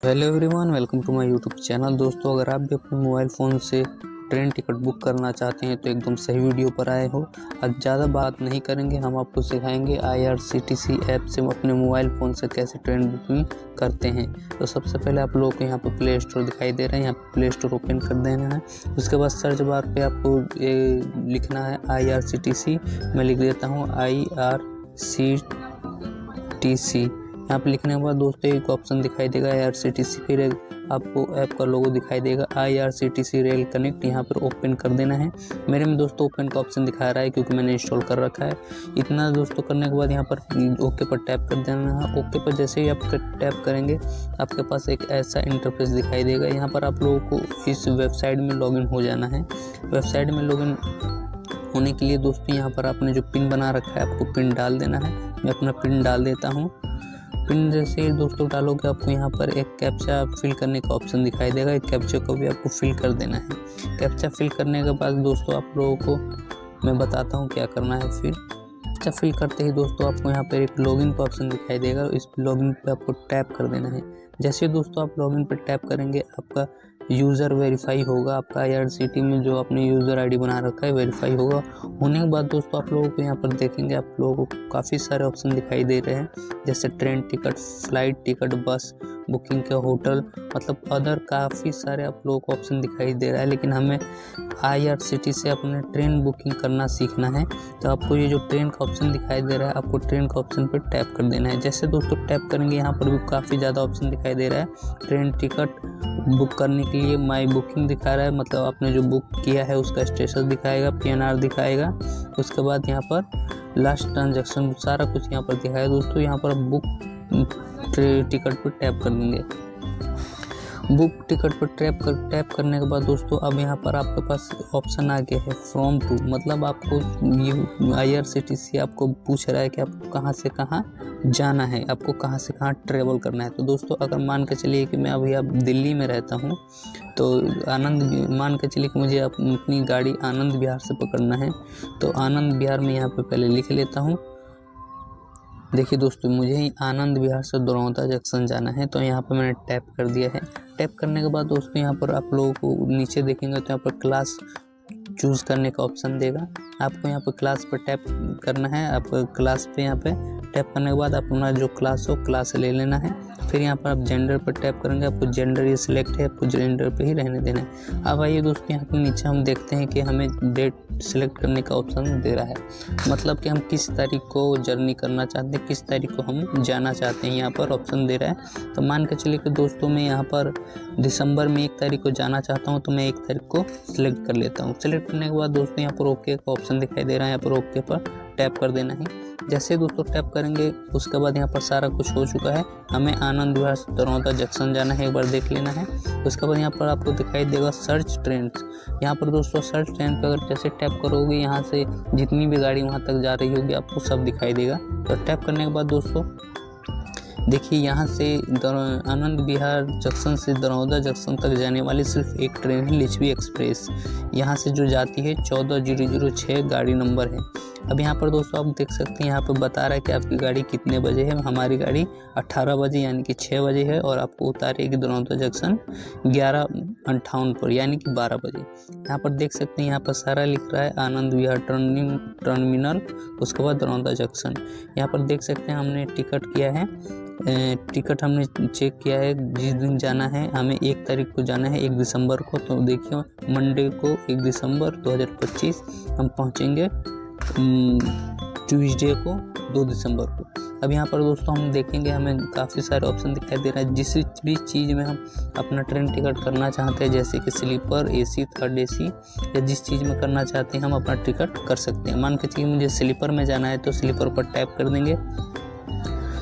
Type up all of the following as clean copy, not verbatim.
Hello everyone, welcome to my YouTube channel. दोस्तों, अगर आप भी अपने मोबाइल फ़ोन से ट्रेन टिकट बुक करना चाहते हैं तो एकदम सही वीडियो पर आए हो। आज ज़्यादा बात नहीं करेंगे, हम आपको सिखाएंगे IRCTC ऐप से अपने मोबाइल फ़ोन से कैसे ट्रेन बुकिंग करते हैं। तो सबसे पहले आप लोगों को यहाँ पर प्ले स्टोर दिखाई दे रहा है, यहाँ पर प्ले स्टोर ओपन कर देना है। उसके बाद सर्च बार पर आपको लिखना है IRCTC। मैं लिख देता हूँ IRCTC। यहाँ पे लिखने के बाद दोस्तों एक ऑप्शन दिखाई देगा IRCTC, फिर आपको ऐप का लोगो दिखाई देगा IRCTC रेल कनेक्ट। यहाँ पर ओपन कर देना है। मेरे में दोस्तों ओपन का ऑप्शन दिखा रहा है क्योंकि मैंने इंस्टॉल कर रखा है। इतना दोस्तों करने के बाद यहाँ पर ओके पर टैप कर देना है। ओके पर जैसे ही आप टैप करेंगे आपके पास एक ऐसा इंटरफेस दिखाई देगा। यहाँ पर आप लोगों को इस वेबसाइट में लॉगिन हो जाना है। वेबसाइट में लॉगिन होने के लिए दोस्तों यहाँ पर आपने जो पिन बना रखा है आपको पिन डाल देना है। मैं अपना पिन डाल देता हूँ। पिन जैसे ही दोस्तों डालोगे आपको यहाँ पर एक कैप्चा फिल करने का ऑप्शन दिखाई देगा। एक कैप्चा को भी आपको फिल कर देना है। कैप्चा फिल करने के बाद दोस्तों आप लोगों को मैं बताता हूँ क्या करना है। फिर कैप्चा फिल करते ही दोस्तों आपको यहाँ पर एक लॉगिन का ऑप्शन दिखाई देगा। इस लॉगिन पे आपको टैप कर देना है। जैसे दोस्तों आप लॉगिन पर टैप करेंगे आपका यूज़र वेरीफाई होगा। आपका IRCTC में जो आपने यूज़र ID बना रखा है वेरीफाई होगा। होने के बाद दोस्तों आप लोगों को यहाँ पर देखेंगे आप लोगों को काफ़ी सारे ऑप्शन दिखाई दे रहे हैं, जैसे ट्रेन टिकट, फ्लाइट टिकट, बस बुकिंग के, होटल, मतलब अदर काफ़ी सारे आप लोगों को ऑप्शन दिखाई दे रहा है। लेकिन हमें IRCTC से अपने ट्रेन बुकिंग करना सीखना है। तो आपको ये जो ट्रेन का ऑप्शन दिखाई दे रहा है आपको ट्रेन का ऑप्शन पर टैप कर देना है। जैसे दोस्तों टैप करेंगे यहाँ पर भी काफ़ी ज़्यादा ऑप्शन दिखाई दे रहा है। ट्रेन टिकट बुक करने के लिए माई बुकिंग दिखा रहा है, मतलब आपने जो बुक किया है उसका स्टेटस दिखाएगा, PNR दिखाएगा। उसके बाद यहाँ पर लास्ट ट्रांजैक्शन सारा कुछ यहाँ पर दिखाएगा। दोस्तों यहाँ पर बुक टिकट पर टैप कर देंगे। बुक टिकट पर टैप करने के बाद दोस्तों अब यहाँ पर आपके पास ऑप्शन आ गया है फ्रॉम टू, मतलब आपको ये IRCTC आपको पूछ रहा है कि आपको कहाँ से कहाँ जाना है, आपको कहाँ से कहाँ ट्रेवल करना है। तो दोस्तों अगर मान के चलिए कि मैं अभी अब दिल्ली में रहता हूँ तो मान के चलिए कि मुझे अपनी गाड़ी आनंद विहार से पकड़ना है। तो आनंद विहार में यहाँ पर पहले लिख लेता हूँ। देखिए दोस्तों मुझे ही आनंद विहार से दरौंदा जंक्शन जाना है, तो यहाँ पर मैंने टैप कर दिया है। टैप करने के बाद दोस्तों यहाँ पर आप लोगों को नीचे देखेंगे तो यहाँ पर क्लास चूज़ करने का ऑप्शन देगा। आपको यहाँ पर क्लास पर टैप करना है। आप क्लास पे यहाँ पे टैप करने के बाद अपना जो क्लास हो क्लास ले लेना है। फिर यहाँ पर आप जेंडर पर टैप करेंगे, आपको जेंडर ये सिलेक्ट है, आपको जेंडर पे ही रहने देना है। अब आइए दोस्तों यहाँ पे नीचे हम देखते हैं कि हमें डेट सिलेक्ट करने का ऑप्शन दे रहा है, मतलब कि हम किस तारीख को जर्नी करना चाहते हैं, किस तारीख को हम जाना चाहते हैं, यहाँ पर ऑप्शन दे रहा है। तो मान के चलिए कि दोस्तों मैं यहाँ पर दिसंबर में 1 तारीख को जाना चाहता हूँ, तो मैं 1 तारीख को सिलेक्ट कर लेता हूँ। सिलेक्ट करने के बाद दोस्तों यहाँ पर ओके का ऑप्शन दिखाई दे रहा है, यहाँ पर ओके पर टैप कर देना है। जैसे दोस्तों टैप करेंगे उसके बाद यहाँ पर सारा कुछ हो चुका है। हमें आनंद विहार से दरौंदा जंक्शन जाना है, एक बार देख लेना है। उसके बाद यहाँ पर आपको दिखाई देगा सर्च ट्रेन। यहाँ पर दोस्तों सर्च ट्रेन पर अगर जैसे टैप करोगे यहाँ से जितनी भी गाड़ी वहाँ तक जा रही होगी आपको सब दिखाई देगा। तो टैप करने के बाद दोस्तों देखिए यहाँ से आनंद विहार जंक्शन से दरौंदा जंक्शन तक जाने वाली सिर्फ एक ट्रेन है, लिच्छवी एक्सप्रेस, यहाँ से जो जाती है 14006 गाड़ी नंबर है। अब यहाँ पर दोस्तों आप देख सकते हैं यहाँ पर बता रहा है कि आपकी गाड़ी कितने बजे है। हमारी गाड़ी 18 बजे यानी कि 6 बजे है और आपको उतारेगी दरौंदा जंक्शन 11:58 पर यानी कि 12 बजे। यहाँ पर देख सकते हैं यहाँ पर सारा लिख रहा है आनंद विहार टर्मिनल, उसके बाद दरौंदा जंक्शन। यहाँ पर देख सकते हैं हमने टिकट किया है, टिकट हमने चेक किया है। जिस दिन जाना है हमें 1 तारीख को जाना है, 1 दिसंबर को। तो देखिए मंडे को 1 दिसंबर 2025 हम पहुँचेंगे ट्यूसडे को 2 दिसंबर को। अब यहाँ पर दोस्तों हम देखेंगे हमें काफ़ी सारे ऑप्शन दिखाई दे रहा है। जिस भी चीज़ में हम अपना ट्रेन टिकट करना चाहते हैं, जैसे कि स्लीपर, AC, थर्ड AC, या जिस चीज़ में करना चाहते हैं हम अपना टिकट कर सकते हैं। मान के चलिए मुझे स्लीपर में जाना है तो स्लीपर पर टैप कर देंगे।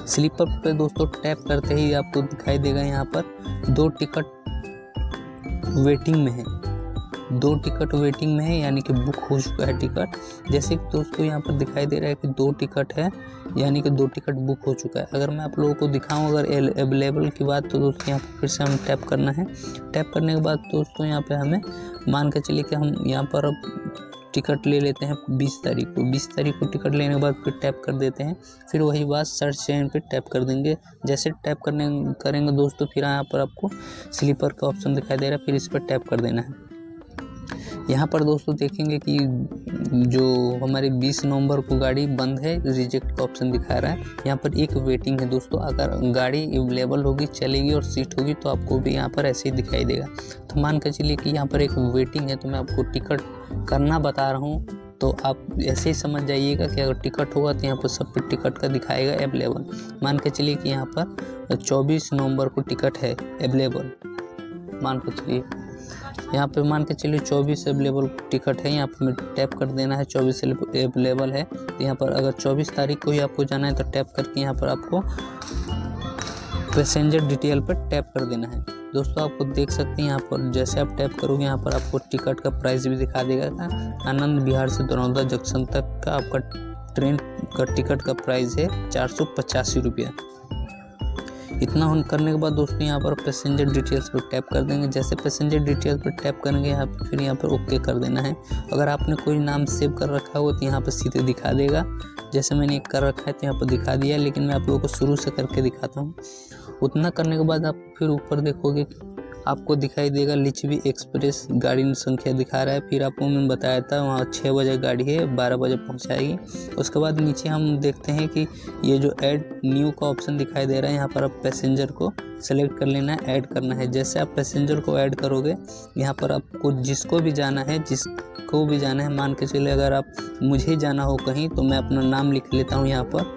स्लीपर पे दोस्तों टैप करते ही आपको दिखाई देगा यहाँ पर 2 टिकट वेटिंग में है, 2 टिकट वेटिंग में है यानी कि बुक हो चुका है टिकट। जैसे कि दोस्तों यहाँ पर दिखाई दे रहा है कि 2 टिकट है यानी कि 2 टिकट बुक हो चुका है। अगर मैं आप लोगों को दिखाऊं अगर अवेलेबल की बात, तो दोस्तों यहाँ पर फिर से हम टैप करना है। टैप करने के बाद दोस्तों यहाँ पे हमें मान के चलिए कि हम यहाँ पर अब टिकट ले लेते हैं 20 तारीख को। 20 तारीख को टिकट लेने के बाद फिर टैप कर देते हैं। फिर वही बात सर्च चेन पे टैप कर देंगे। जैसे टैप करेंगे दोस्तों, फिर यहाँ पर आपको स्लीपर का ऑप्शन दिखाई दे रहा है, फिर इस पर टैप कर देना है। यहाँ पर दोस्तों देखेंगे कि जो हमारी 20 नवंबर को गाड़ी बंद है, रिजेक्ट का ऑप्शन दिखा रहा है। यहाँ पर एक वेटिंग है दोस्तों, अगर गाड़ी अवेलेबल होगी, चलेगी और सीट होगी तो आपको भी यहाँ पर ऐसे ही दिखाई देगा। तो मान के चलिए कि यहाँ पर एक वेटिंग है, तो मैं आपको टिकट करना बता रहा हूँ, तो आप ऐसे ही समझ जाइएगा कि अगर टिकट होगा तो यहाँ पर सब पे टिकट का दिखाएगा अवेलेबल। मान के चलिए कि यहाँ पर 24 नवंबर को टिकट है अवेलेबल, मान के चलिए यहाँ पे मान के चलिए 24 अवेलेबल टिकट है। यहाँ पर टैप कर देना है, 24 अवेलेबल है। तो यहाँ पर अगर 24 तारीख को ही आपको जाना है तो टैप करके यहाँ पर आपको पैसेंजर डिटेल पर टैप कर देना है। दोस्तों आपको देख सकते हैं यहाँ पर जैसे आप टैप करोगे यहाँ पर आपको टिकट का प्राइस भी दिखा देगा। आनंद विहार से दरौंदा जंक्शन तक का आपका ट्रेन का टिकट का प्राइस है 485 रुपया। इतना करने के बाद दोस्तों यहाँ पर पैसेंजर डिटेल्स पर टैप कर देंगे। जैसे पैसेंजर डिटेल्स पर टैप करेंगे यहाँ पर फिर यहाँ पर ओके कर देना है। अगर आपने कोई नाम सेव कर रखा हो तो यहाँ पर सीधे दिखा देगा। जैसे मैंने कर रखा है तो यहाँ पर दिखा दिया, लेकिन मैं आप लोगों को शुरू से करके दिखाता हूँ। उतना करने के बाद आप फिर ऊपर देखोगे आपको दिखाई देगा लिच्छवी एक्सप्रेस गाड़ी संख्या दिखा रहा है। फिर आपको मैं बताया था वहाँ 6 बजे गाड़ी है, 12 बजे पहुँचाएगी। उसके बाद नीचे हम देखते हैं कि ये जो ऐड न्यू का ऑप्शन दिखाई दे रहा है, यहाँ पर आप पैसेंजर को सेलेक्ट कर लेना है, ऐड करना है। जैसे आप पैसेंजर को ऐड करोगे यहाँ पर आपको जिसको भी जाना है, मान के चले अगर आप मुझे जाना हो कहीं तो मैं अपना नाम लिख लेता हूँ। यहाँ पर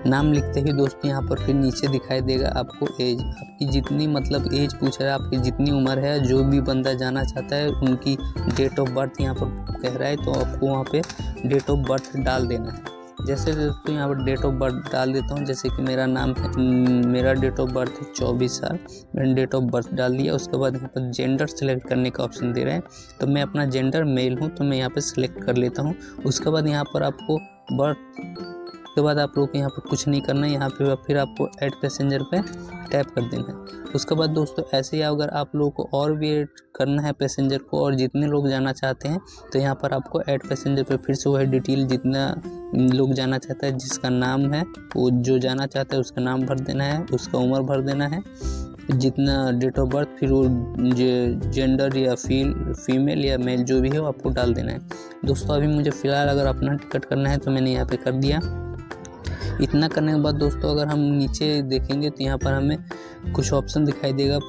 नाम लिखते ही दोस्तों यहाँ पर फिर नीचे दिखाई देगा आपको एज, आपकी जितनी मतलब एज पूछ रहा है, आपकी जितनी उम्र है, जो भी बंदा जाना चाहता है उनकी डेट ऑफ बर्थ यहाँ पर कह रहा है, तो आपको वहाँ पे डेट ऑफ बर्थ डाल देना है। जैसे दोस्तों यहाँ पर डेट ऑफ बर्थ डाल देता हूँ। जैसे कि मेरा नाम है, मेरा डेट ऑफ बर्थ है 24 साल, मैंने डेट ऑफ बर्थ डाल दिया। उसके बाद यहाँ पर जेंडर सेलेक्ट करने का ऑप्शन दे रहे हैं, तो मैं अपना जेंडर मेल हूँ तो मैं यहाँ पर सिलेक्ट कर लेता हूँ। उसके बाद यहाँ पर आपको बर्थ के बाद आप लोग को यहाँ पर कुछ नहीं करना है, यहाँ पे फिर आपको ऐड पैसेंजर पे टैप कर देना है। उसके बाद दोस्तों ऐसे ही अगर आप लोगों को और भी ऐड करना है पैसेंजर को और जितने लोग जाना चाहते हैं तो यहाँ पर आपको ऐड पैसेंजर पे फिर से वही डिटेल जितना लोग जाना चाहता है, जिसका नाम है वो जो जाना चाहता है उसका नाम भर देना है, उसका उम्र भर देना है, जितना डेट ऑफ बर्थ, फिर वो जेंडर या फीमेल या मेल जो भी है वो आपको डाल देना है। दोस्तों अभी मुझे फ़िलहाल अगर अपना टिकट करना है तो मैंने यहाँ पे कर दिया। इतना करने के बाद दोस्तों अगर हम नीचे देखेंगे तो यहाँ पर हमें कुछ ऑप्शन दिखाई देगा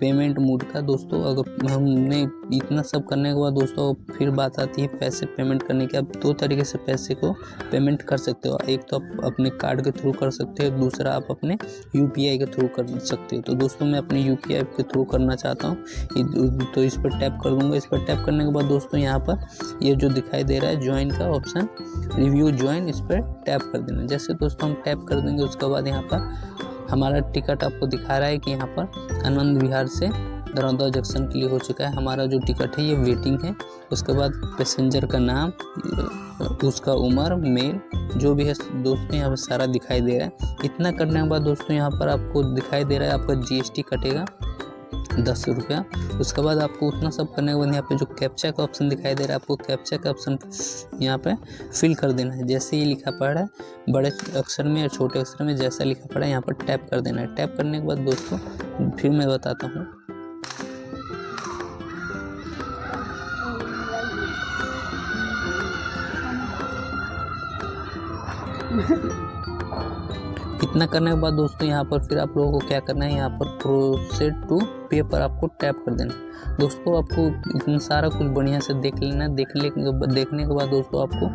पेमेंट मोड का। दोस्तों अगर हमने इतना सब करने के बाद दोस्तों फिर बात आती है पैसे पेमेंट करने की। आप 2 तरीके से पैसे को पेमेंट कर सकते हो। एक तो आप अपने कार्ड के थ्रू कर सकते हो, दूसरा आप अपने UPI के थ्रू कर सकते हो। तो दोस्तों मैं अपने UPI के थ्रू करना चाहता हूँ, तो इस पर टैप कर दूँगा। इस पर टैप करने के बाद दोस्तों यहाँ पर ये जो दिखाई दे रहा है ज्वाइन का ऑप्शन, रिव्यू ज्वाइन, इस पर टैप कर देना। जैसे दोस्तों हम टैप कर देंगे उसके बाद यहाँ पर हमारा टिकट आपको दिखा रहा है कि यहाँ पर आनंद विहार से दरौंदा जंक्शन के लिए हो चुका है। हमारा जो टिकट है ये वेटिंग है। उसके बाद पैसेंजर का नाम, उसका उम्र, मेल जो भी है दोस्तों यहाँ पर सारा दिखाई दे रहा है। इतना करने के बाद दोस्तों यहाँ पर आपको दिखाई दे रहा है आपका GST कटेगा 10 रुपया। उसके बाद आपको उतना सब करने के बाद यहाँ पे जो कैप्चा का ऑप्शन दिखाई दे रहा है, आपको कैप्चा का ऑप्शन यहाँ पे फिल कर देना है। जैसे ये लिखा पड़ा है बड़े अक्षर में या छोटे अक्षर में, जैसा लिखा पड़ा है यहाँ पर टैप कर देना है। टैप करने के बाद दोस्तों फिर मैं बताता हूँ। इतना करने के बाद दोस्तों यहाँ पर फिर आप लोगों को क्या करना है, यहाँ पर प्रोसीड टू पे पर आपको टैप कर देना है। दोस्तों आपको इतना सारा कुछ बढ़िया से देख लेना है। देखने के बाद दोस्तों आपको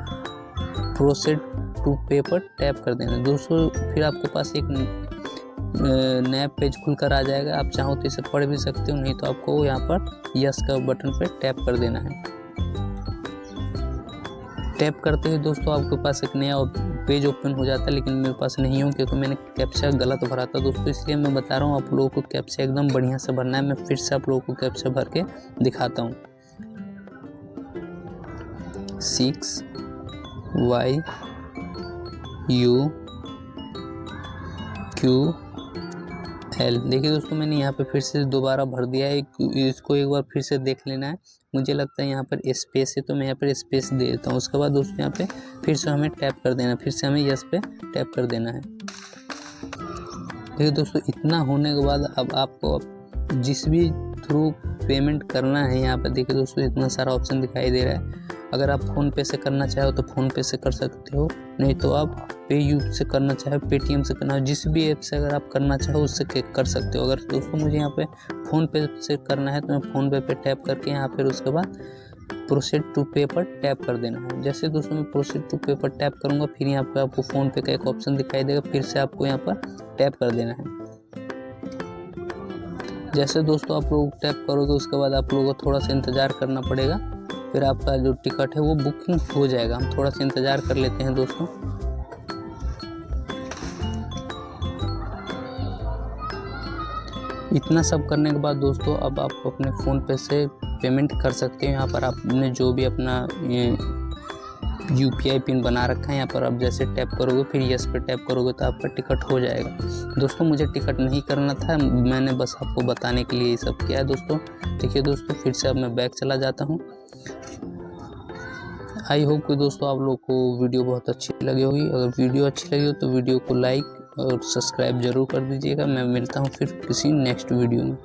प्रोसीड टू पे पर टैप कर देना है। दोस्तों फिर आपके पास एक नया पेज खुलकर आ जाएगा। आप चाहो तो इसे पढ़ भी सकते हो, नहीं तो आपको यहाँ पर यस का बटन पर टैप कर देना है। टैप करते ही दोस्तों आपके पास एक नया पेज ओपन हो जाता है, लेकिन मेरे पास नहीं हो क्योंकि मैंने कैप्चा गलत भरा था दोस्तों, इसलिए मैं बता रहा हूँ आप लोगों को कैप्चा एकदम बढ़िया से भरना है। मैं फिर से आप लोगों को कैप्चा भर के दिखाता हूँ। 6YU QL। देखिए दोस्तों, मैंने यहाँ पे फिर से दोबारा भर दिया है, इसको एक बार फिर से देख लेना है। मुझे लगता है यहाँ पर स्पेस है, तो मैं यहाँ पर स्पेस दे देता हूँ। उसके बाद दोस्तों यहाँ पे फिर से हमें टैप कर देना है, फिर से हमें यस पे टैप कर देना है। देखिए दोस्तों, इतना होने के बाद अब आपको जिस भी थ्रू पेमेंट करना है, यहाँ पर देखिए दोस्तों इतना सारा ऑप्शन दिखाई दे रहा है। अगर आप फ़ोन पे से करना चाहो तो फ़ोन पे से कर सकते हो, नहीं तो आप पेयू से करना चाहो, पेटीएम से करना हो, जिस भी ऐप से अगर आप करना चाहो उससे कर सकते हो। अगर दोस्तों मुझे यहाँ पे फ़ोन पे से करना है तो मैं फ़ोन पे टैप करके यहाँ फिर उसके बाद प्रोसीड टू पे पर टैप कर देना है। जैसे दोस्तों मैं प्रोसीड टू पे पर टैप करूँगा, फिर यहाँ पर आपको फ़ोन पे का एक ऑप्शन दिखाई देगा, फिर से आपको यहाँ पर टैप कर देना है। जैसे दोस्तों आप लोग टैप करोगे उसके बाद आप लोगों को थोड़ा सा इंतज़ार करना पड़ेगा, फिर आपका जो टिकट है वो बुकिंग हो जाएगा। हम थोड़ा सा इंतज़ार कर लेते हैं दोस्तों। इतना सब करने के बाद दोस्तों अब आप अपने फ़ोन पे से पेमेंट कर सकते हैं। यहाँ पर आपने जो भी अपना UPI पिन बना रखा है, यहाँ पर आप जैसे टैप करोगे फिर यस पे टैप करोगे तो आपका टिकट हो जाएगा। दोस्तों मुझे टिकट नहीं करना था, मैंने बस आपको बताने के लिए ये सब किया है दोस्तों। देखिए दोस्तों, फिर से अब मैं बैक चला जाता हूँ। आई होप कि दोस्तों आप लोग को वीडियो बहुत अच्छी लगी होगी। अगर वीडियो अच्छी लगी हो तो वीडियो को लाइक और सब्सक्राइब ज़रूर कर दीजिएगा। मैं मिलता हूँ फिर किसी नेक्स्ट वीडियो में।